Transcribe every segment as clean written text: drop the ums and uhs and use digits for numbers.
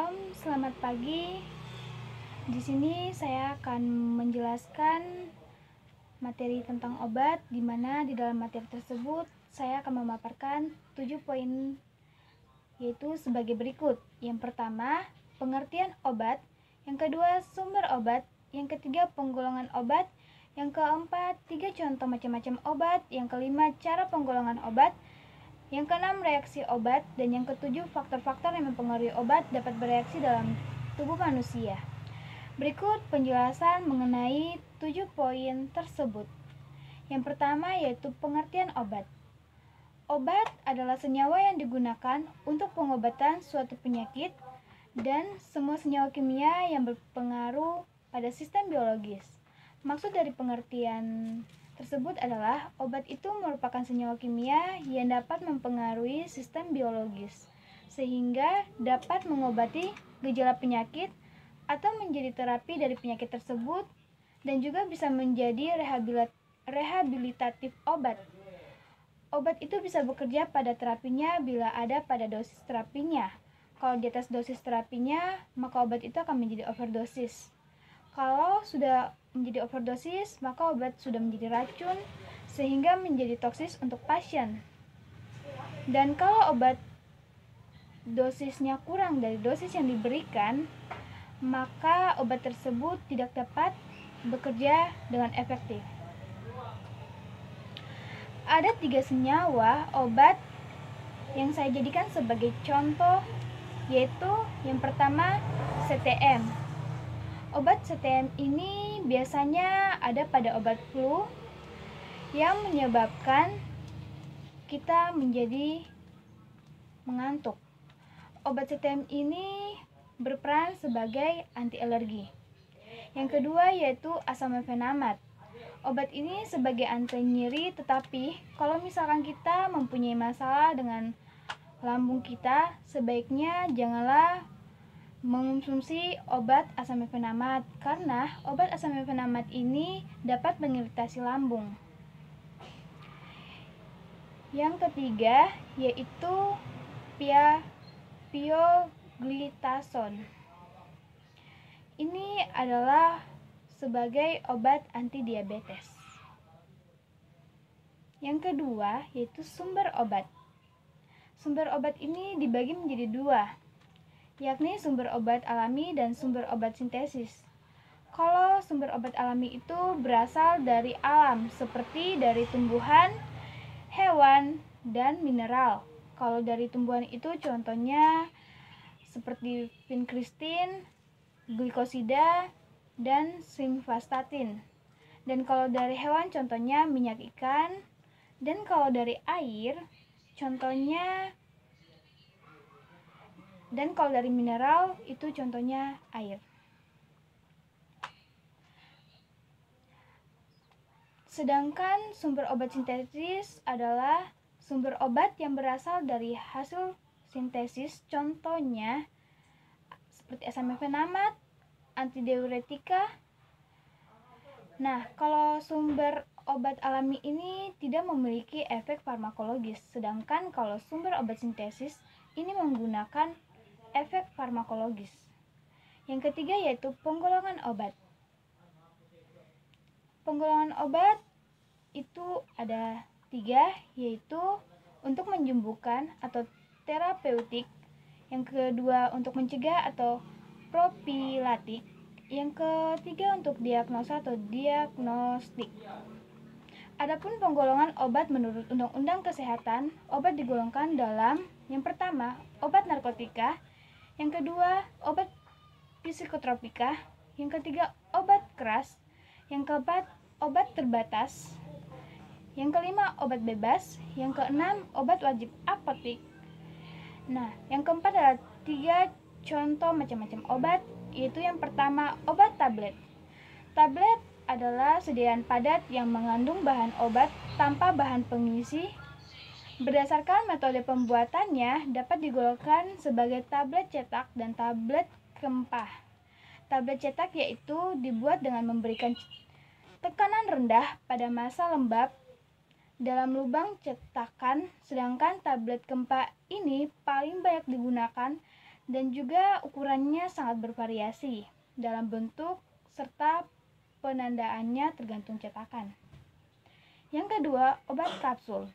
Shalom, selamat pagi. Di sini saya akan menjelaskan materi tentang obat, di mana di dalam materi tersebut saya akan memaparkan 7 poin, yaitu sebagai berikut. Yang pertama, pengertian obat. Yang kedua, sumber obat. Yang ketiga, penggolongan obat. Yang keempat, 3 contoh macam-macam obat. Yang kelima, cara penggolongan obat. Yang keenam, reaksi obat. Dan yang ketujuh, faktor-faktor yang mempengaruhi obat dapat bereaksi dalam tubuh manusia. Berikut penjelasan mengenai 7 poin tersebut. Yang pertama yaitu pengertian obat. Obat adalah senyawa yang digunakan untuk pengobatan suatu penyakit dan semua senyawa kimia yang berpengaruh pada sistem biologis. Maksud dari pengertian tersebut adalah obat itu merupakan senyawa kimia yang dapat mempengaruhi sistem biologis sehingga dapat mengobati gejala penyakit atau menjadi terapi dari penyakit tersebut dan juga bisa menjadi rehabilitatif obat. Obat itu bisa bekerja pada terapinya bila ada pada dosis terapinya. Kalau di atas dosis terapinya, maka obat itu akan menjadi overdosis. Kalau sudah menjadi overdosis, maka obat sudah menjadi racun sehingga menjadi toksis untuk pasien. Dan kalau obat dosisnya kurang dari dosis yang diberikan, maka obat tersebut tidak dapat bekerja dengan efektif. Ada 3 senyawa obat yang saya jadikan sebagai contoh, yaitu yang pertama CTM. Obat CTM ini biasanya ada pada obat flu yang menyebabkan kita menjadi mengantuk. Obat CTM ini berperan sebagai anti alergi. Yang kedua yaitu asam mefenamat. Obat ini sebagai anti nyeri, tetapi kalau misalkan kita mempunyai masalah dengan lambung kita, sebaiknya janganlah mengonsumsi obat asam mefenamat karena obat asam mefenamat ini dapat mengiritasi lambung. Yang ketiga yaitu pioglitazone. Ini adalah sebagai obat anti diabetes. Yang kedua yaitu sumber obat. Sumber obat ini dibagi menjadi 2, yakni sumber obat alami dan sumber obat sintesis. Kalau sumber obat alami itu berasal dari alam, seperti dari tumbuhan, hewan, dan mineral. Kalau dari tumbuhan itu contohnya seperti vinkristin, glikosida, dan simvastatin. Dan kalau dari hewan contohnya minyak ikan. Dan kalau dari air contohnya, dan kalau dari mineral itu contohnya air. Sedangkan sumber obat sintetis adalah sumber obat yang berasal dari hasil sintesis, contohnya seperti asam mefenamat, antidiuretika. Nah, kalau sumber obat alami ini tidak memiliki efek farmakologis, sedangkan kalau sumber obat sintesis ini menggunakan efek farmakologis. Yang ketiga yaitu penggolongan obat. Penggolongan obat itu ada 3, yaitu untuk menyembuhkan atau terapeutik. Yang kedua untuk mencegah atau profilatik. Yang ketiga untuk diagnosa atau diagnostik. Adapun penggolongan obat menurut Undang-Undang Kesehatan, obat digolongkan dalam yang pertama, obat narkotika, yang kedua, obat psikotropika, yang ketiga, obat keras, yang keempat, obat terbatas, yang kelima, obat bebas, yang keenam, obat wajib apotik. Nah, yang keempat adalah 3 contoh macam-macam obat, yaitu yang pertama, obat tablet. Tablet adalah sediaan padat yang mengandung bahan obat tanpa bahan pengisi. Berdasarkan metode pembuatannya dapat digolongkan sebagai tablet cetak dan tablet rempah. Tablet cetak yaitu dibuat dengan memberikan tekanan rendah pada massa lembab dalam lubang cetakan, sedangkan tablet rempah ini paling banyak digunakan dan juga ukurannya sangat bervariasi dalam bentuk serta penandaannya tergantung cetakan. Yang kedua, obat kapsul.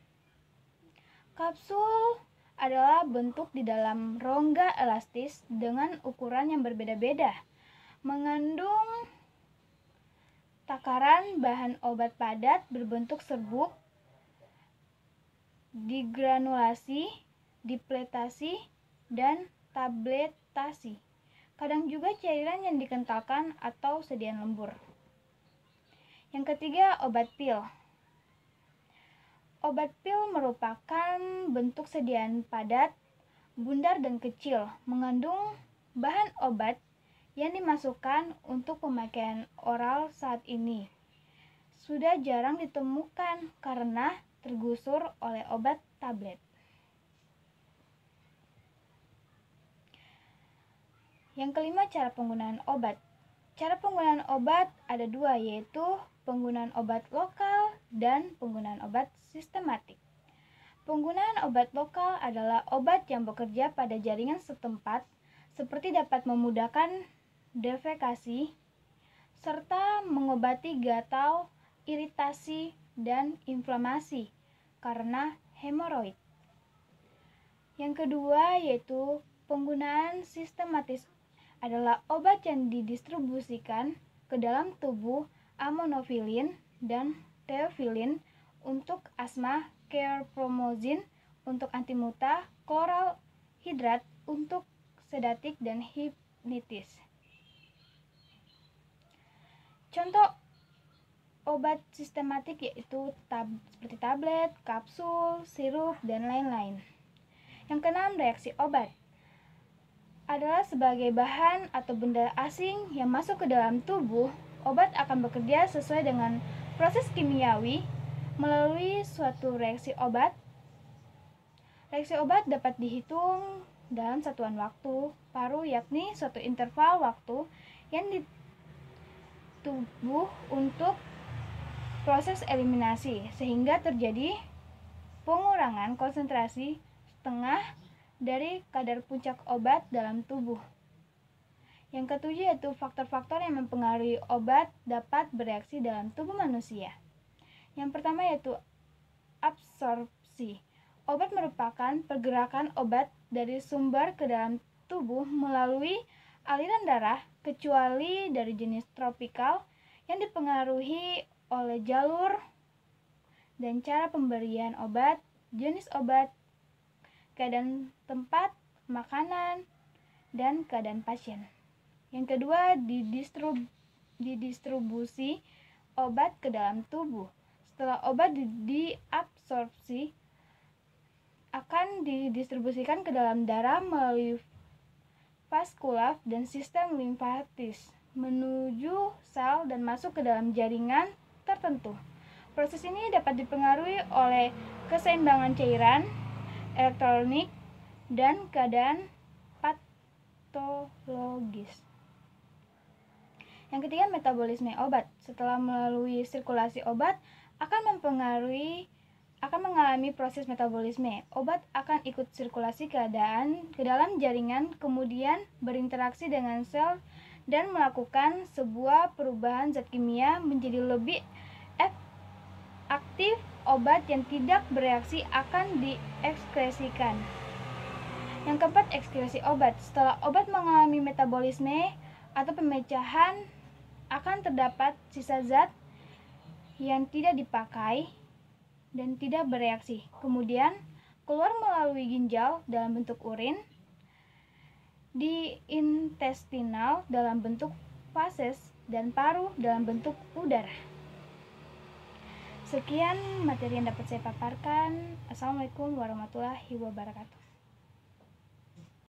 Kapsul adalah bentuk di dalam rongga elastis dengan ukuran yang berbeda-beda, mengandung takaran bahan obat padat berbentuk serbuk, digranulasi, dipletasi, dan tabletasi. Kadang juga cairan yang dikentalkan atau sediaan lembur. Yang ketiga, obat pil. Obat pil merupakan bentuk sediaan padat, bundar dan kecil, mengandung bahan obat yang dimasukkan untuk pemakaian oral saat ini. Sudah jarang ditemukan karena tergusur oleh obat tablet. Yang kelima, cara penggunaan obat. Cara penggunaan obat ada dua, yaitu penggunaan obat lokal dan penggunaan obat sistematik. Penggunaan obat lokal adalah obat yang bekerja pada jaringan setempat, seperti dapat memudahkan defekasi, serta mengobati gatal, iritasi, dan inflamasi karena hemoroid. Yang kedua yaitu penggunaan sistematis adalah obat yang didistribusikan ke dalam tubuh amonofilin dan teofilin untuk asma, chlorpromazine untuk antimuta, kloral hidrat untuk sedatif dan hipnotis. Contoh obat sistematik yaitu seperti tablet, kapsul, sirup, dan lain-lain. Yang keenam, reaksi obat adalah sebagai bahan atau benda asing yang masuk ke dalam tubuh. Obat akan bekerja sesuai dengan proses kimiawi melalui suatu reaksi obat. Reaksi obat dapat dihitung dalam satuan waktu paruh, yakni suatu interval waktu yang di tubuh untuk proses eliminasi, sehingga terjadi pengurangan konsentrasi setengah dari kadar puncak obat dalam tubuh. Yang ketujuh yaitu faktor-faktor yang mempengaruhi obat dapat bereaksi dalam tubuh manusia. Yang pertama yaitu absorpsi. Obat merupakan pergerakan obat dari sumber ke dalam tubuh melalui aliran darah, kecuali dari jenis tropikal yang dipengaruhi oleh jalur dan cara pemberian obat, jenis obat, keadaan tempat, makanan, dan keadaan pasien. Yang kedua, didistribusi obat ke dalam tubuh. Setelah obat diabsorpsi, akan didistribusikan ke dalam darah melalui vaskular dan sistem limfatis menuju sel dan masuk ke dalam jaringan tertentu. Proses ini dapat dipengaruhi oleh keseimbangan cairan, elektronik, dan keadaan patologis. Yang ketiga, metabolisme obat. Setelah melalui sirkulasi obat akan mengalami proses metabolisme. Obat akan ikut sirkulasi ke dalam jaringan, kemudian berinteraksi dengan sel dan melakukan sebuah perubahan zat kimia menjadi lebih aktif. Obat yang tidak bereaksi akan diekskresikan. Yang keempat, ekskresi obat. Setelah obat mengalami metabolisme atau pemecahan, akan terdapat sisa zat yang tidak dipakai dan tidak bereaksi. Kemudian keluar melalui ginjal dalam bentuk urin, di intestinal dalam bentuk fases, dan paru dalam bentuk udara. Sekian materi yang dapat saya paparkan. Assalamualaikum warahmatullahi wabarakatuh.